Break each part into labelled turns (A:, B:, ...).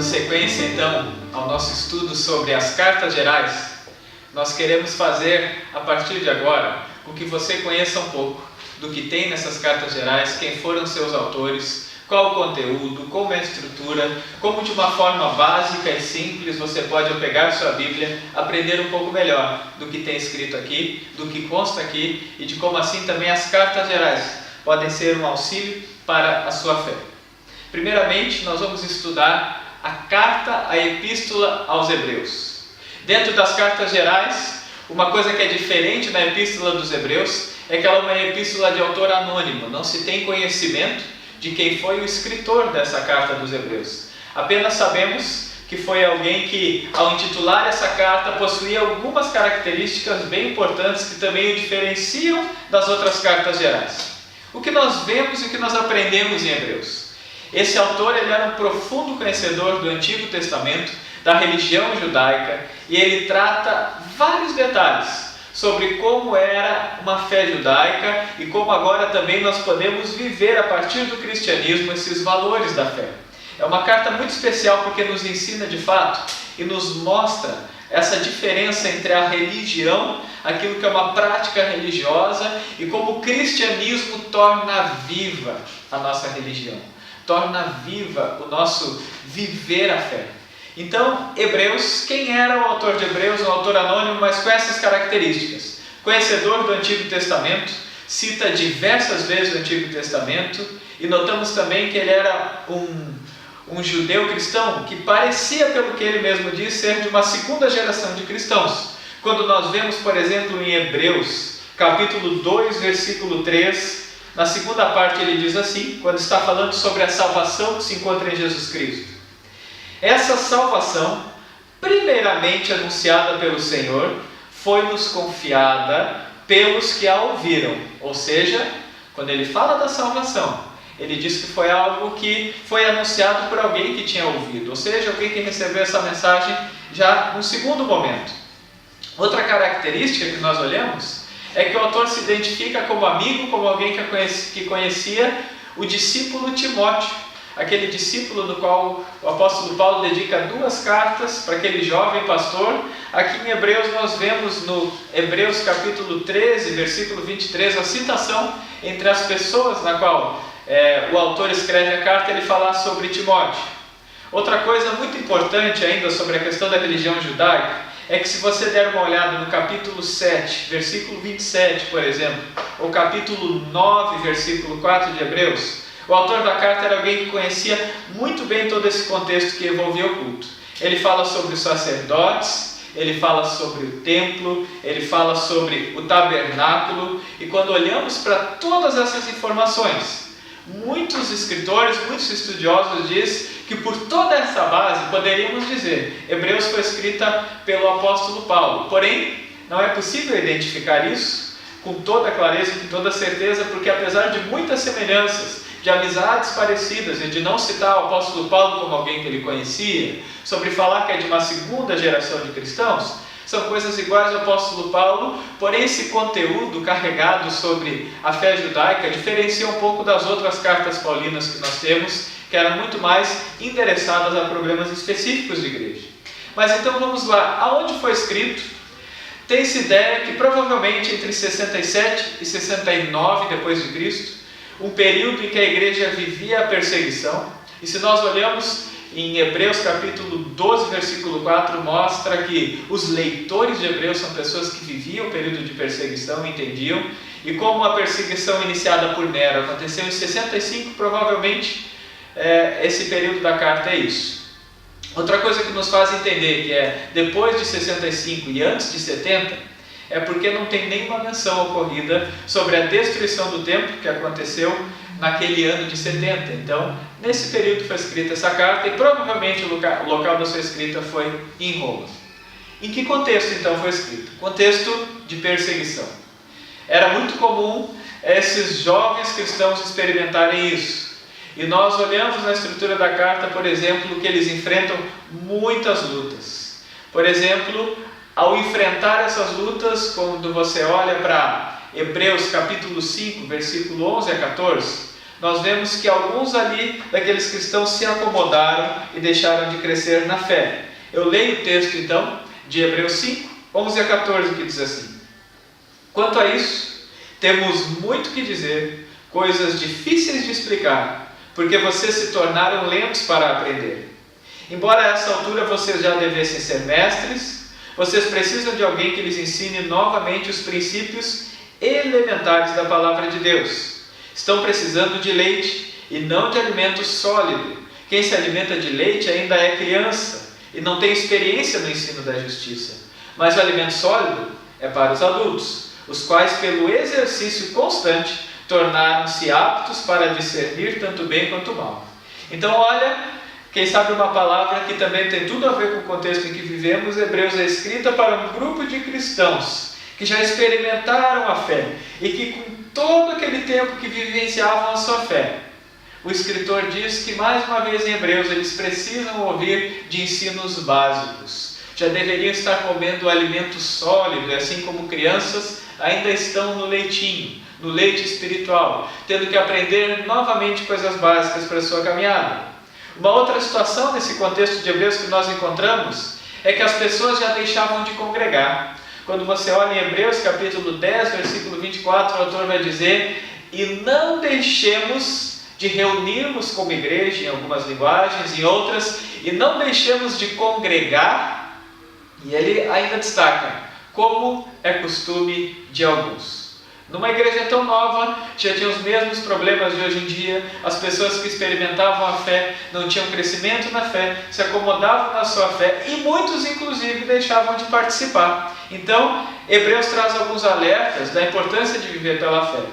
A: sequência, então, ao nosso estudo sobre as cartas gerais, nós queremos fazer, a partir de agora, com que você conheça um pouco do que tem nessas cartas gerais, quem foram seus autores, qual o conteúdo, como é a estrutura, como de uma forma básica e simples você pode, ao pegar sua Bíblia, aprender um pouco melhor do que tem escrito aqui, do que consta aqui e de como assim também as cartas gerais podem ser um auxílio para a sua fé. Primeiramente, nós vamos estudar a carta, a epístola aos Hebreus. Dentro das cartas gerais, uma coisa que é diferente na epístola dos Hebreus é que ela é uma epístola de autor anônimo, não se tem conhecimento de quem foi o escritor dessa carta dos Hebreus. Apenas sabemos que foi alguém que, ao intitular essa carta, possuía algumas características bem importantes que também o diferenciam das outras cartas gerais. O que nós vemos e o que nós aprendemos em Hebreus? Esse autor ele era um profundo conhecedor do Antigo Testamento, da religião judaica, e ele trata vários detalhes sobre como era uma fé judaica e como agora também nós podemos viver a partir do cristianismo esses valores da fé. É uma carta muito especial porque nos ensina de fato e nos mostra essa diferença entre a religião, aquilo que é uma prática religiosa, e como o cristianismo torna viva a nossa religião, torna viva o nosso viver a fé. Então, Hebreus, quem era o autor de Hebreus? Um autor anônimo, mas com essas características. Conhecedor do Antigo Testamento, cita diversas vezes o Antigo Testamento, e notamos também que ele era um judeu cristão que parecia, pelo que ele mesmo diz, ser de uma segunda geração de cristãos. Quando nós vemos, por exemplo, em Hebreus, capítulo 2, versículo 3, na segunda parte ele diz assim, quando está falando sobre a salvação que se encontra em Jesus Cristo. Essa salvação, primeiramente anunciada pelo Senhor, foi-nos confiada pelos que a ouviram. Ou seja, quando ele fala da salvação, ele diz que foi algo que foi anunciado por alguém que tinha ouvido. Ou seja, alguém que recebeu essa mensagem já no segundo momento. Outra característica que nós olhamos é que o autor se identifica como amigo, como alguém que conhecia o discípulo Timóteo. Aquele discípulo do qual o apóstolo Paulo dedica 2 cartas para aquele jovem pastor. Aqui em Hebreus nós vemos no Hebreus capítulo 13, versículo 23, a citação entre as pessoas na qual o autor escreve a carta, ele fala sobre Timóteo. Outra coisa muito importante ainda sobre a questão da religião judaica é que se você der uma olhada no capítulo 7, versículo 27, por exemplo, ou capítulo 9, versículo 4 de Hebreus, o autor da carta era alguém que conhecia muito bem todo esse contexto que envolvia o culto. Ele fala sobre os sacerdotes, ele fala sobre o templo, ele fala sobre o tabernáculo, e quando olhamos para todas essas informações, muitos escritores, muitos estudiosos dizem que por toda essa base, poderíamos dizer, Hebreus foi escrita pelo apóstolo Paulo. Porém, não é possível identificar isso com toda clareza, com toda certeza, porque apesar de muitas semelhanças, de amizades parecidas, e de não citar o apóstolo Paulo como alguém que ele conhecia, sobre falar que é de uma segunda geração de cristãos, são coisas iguais ao apóstolo Paulo, porém esse conteúdo carregado sobre a fé judaica diferencia um pouco das outras cartas paulinas que nós temos, que eram muito mais endereçadas a problemas específicos de igreja. Mas então vamos lá, aonde foi escrito? Tem-se ideia que provavelmente entre 67 e 69 depois de Cristo, um período em que a igreja vivia a perseguição, e se nós olhamos em Hebreus capítulo 12, versículo 4, mostra que os leitores de Hebreus são pessoas que viviam o período de perseguição, entendiam, e como a perseguição iniciada por Nero aconteceu em 65, provavelmente esse período da carta é isso. Outra coisa que nos faz entender que é depois de 65 e antes de 70, é porque não tem nenhuma menção ocorrida sobre a destruição do templo que aconteceu naquele ano de 70. Então, nesse período foi escrita essa carta e provavelmente o local da sua escrita foi em Roma. Em que contexto então foi escrito? Contexto de perseguição. Era muito comum esses jovens cristãos experimentarem isso. E nós olhamos na estrutura da carta, por exemplo, que eles enfrentam muitas lutas. Por exemplo, ao enfrentar essas lutas, quando você olha para Hebreus capítulo 5, versículo 11 a 14, nós vemos que alguns ali daqueles cristãos se acomodaram e deixaram de crescer na fé. Eu leio o texto então de Hebreus 5, 11 a 14, que diz assim: quanto a isso, temos muito que dizer, coisas difíceis de explicar, porque vocês se tornaram lentos para aprender. Embora a essa altura vocês já devessem ser mestres, vocês precisam de alguém que lhes ensine novamente os princípios elementares da palavra de Deus. Estão precisando de leite e não de alimento sólido. Quem se alimenta de leite ainda é criança e não tem experiência no ensino da justiça. Mas o alimento sólido é para os adultos, os quais, pelo exercício constante, tornaram-se aptos para discernir tanto bem quanto mal. Então, olha, quem sabe uma palavra que também tem tudo a ver com o contexto em que vivemos. Hebreus é escrita para um grupo de cristãos que já experimentaram a fé e que, com todo aquele tempo que vivenciavam a sua fé, o escritor diz que, mais uma vez em Hebreus, eles precisam ouvir de ensinos básicos. Já deveriam estar comendo alimento sólido, assim como crianças ainda estão no leitinho, no leite espiritual, tendo que aprender novamente coisas básicas para a sua caminhada. Uma outra situação nesse contexto de Hebreus que nós encontramos é que as pessoas já deixavam de congregar. Quando você olha em Hebreus capítulo 10, versículo 24, o autor vai dizer: e não deixemos de reunirmos como igreja, em algumas linguagens, em outras, e não deixemos de congregar. E ele ainda destaca, como é costume de alguns. Numa igreja tão nova, já tinha os mesmos problemas de hoje em dia. As pessoas que experimentavam a fé não tinham crescimento na fé, se acomodavam na sua fé e muitos, inclusive, deixavam de participar. Então, Hebreus traz alguns alertas da importância de viver pela fé.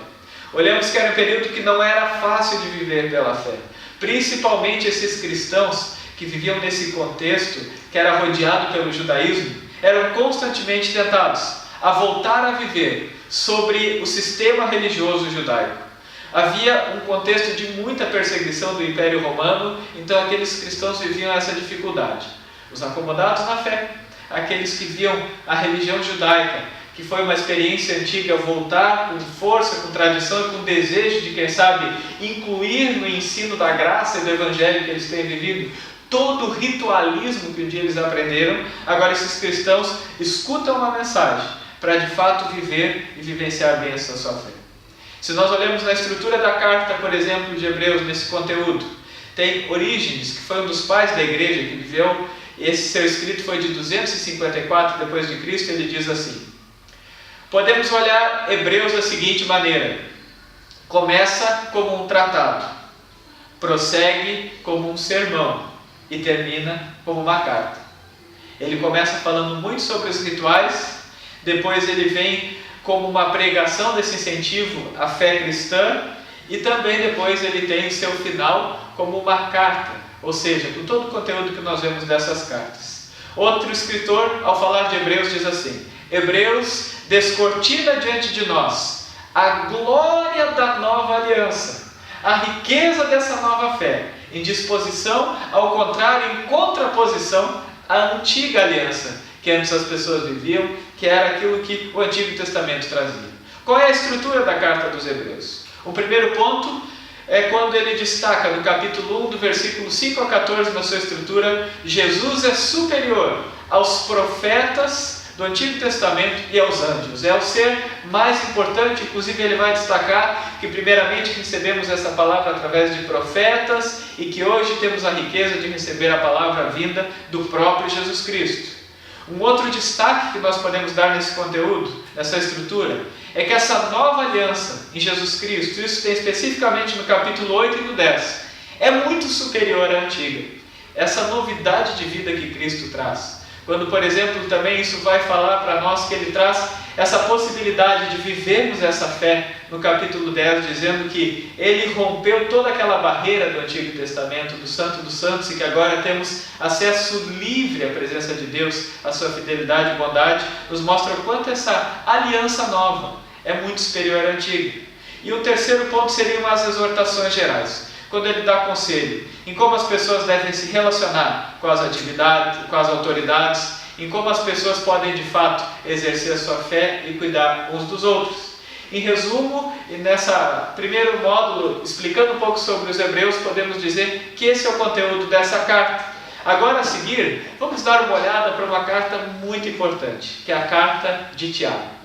A: Olhamos que era um período que não era fácil de viver pela fé, principalmente esses cristãos que viviam nesse contexto que era rodeado pelo judaísmo, eram constantemente tentados a voltar a viver sobre o sistema religioso judaico. Havia um contexto de muita perseguição do Império Romano, então aqueles cristãos viviam essa dificuldade. Os acomodados na fé, aqueles que viam a religião judaica, que foi uma experiência antiga, voltar com força, com tradição e com desejo de, quem sabe, incluir no ensino da graça e do evangelho que eles têm vivido todo o ritualismo que um dia eles aprenderam. Agora esses cristãos escutam uma mensagem para de fato viver e vivenciar bem essa sua fé. Se nós olhamos na estrutura da carta, por exemplo, de Hebreus, nesse conteúdo, tem Orígenes, que foi um dos pais da igreja que viveu, esse seu escrito foi de 254 depois de Cristo. Ele diz assim: podemos olhar Hebreus da seguinte maneira: começa como um tratado, prossegue como um sermão e termina como uma carta. Ele começa falando muito sobre os rituais, depois ele vem como uma pregação desse incentivo à fé cristã, e também depois ele tem o seu final como uma carta, ou seja, com todo o conteúdo que nós vemos dessas cartas. Outro escritor, ao falar de Hebreus, diz assim: Hebreus descortina diante de nós a glória da nova aliança, a riqueza dessa nova fé, em disposição, ao contrário, em contraposição à antiga aliança, que antes as pessoas viviam, que era aquilo que o Antigo Testamento trazia. Qual é a estrutura da carta dos Hebreus? O primeiro ponto é quando ele destaca no capítulo 1, do versículo 5 a 14, na sua estrutura: Jesus é superior aos profetas do Antigo Testamento e aos anjos. É o ser mais importante. Inclusive ele vai destacar que primeiramente recebemos essa palavra através de profetas e que hoje temos a riqueza de receber a palavra vinda do próprio Jesus Cristo. Um outro destaque que nós podemos dar nesse conteúdo, nessa estrutura, é que essa nova aliança em Jesus Cristo, isso tem especificamente no capítulo 8 e no 10, é muito superior à antiga. Essa novidade de vida que Cristo traz. Quando, por exemplo, também isso vai falar para nós que ele traz essa possibilidade de vivermos essa fé no capítulo 10, dizendo que ele rompeu toda aquela barreira do Antigo Testamento, do Santo dos Santos, e que agora temos acesso livre à presença de Deus, à sua fidelidade e bondade, nos mostra o quanto essa aliança nova é muito superior à antiga. E o terceiro ponto seriam as exortações gerais, quando ele dá conselho em como as pessoas devem se relacionar com as atividades, com as autoridades, em como as pessoas podem de fato exercer a sua fé e cuidar uns dos outros. Em resumo, e nessa primeiro módulo, explicando um pouco sobre os hebreus, podemos dizer que esse é o conteúdo dessa carta. Agora, a seguir, vamos dar uma olhada para uma carta muito importante, que é a carta de Tiago.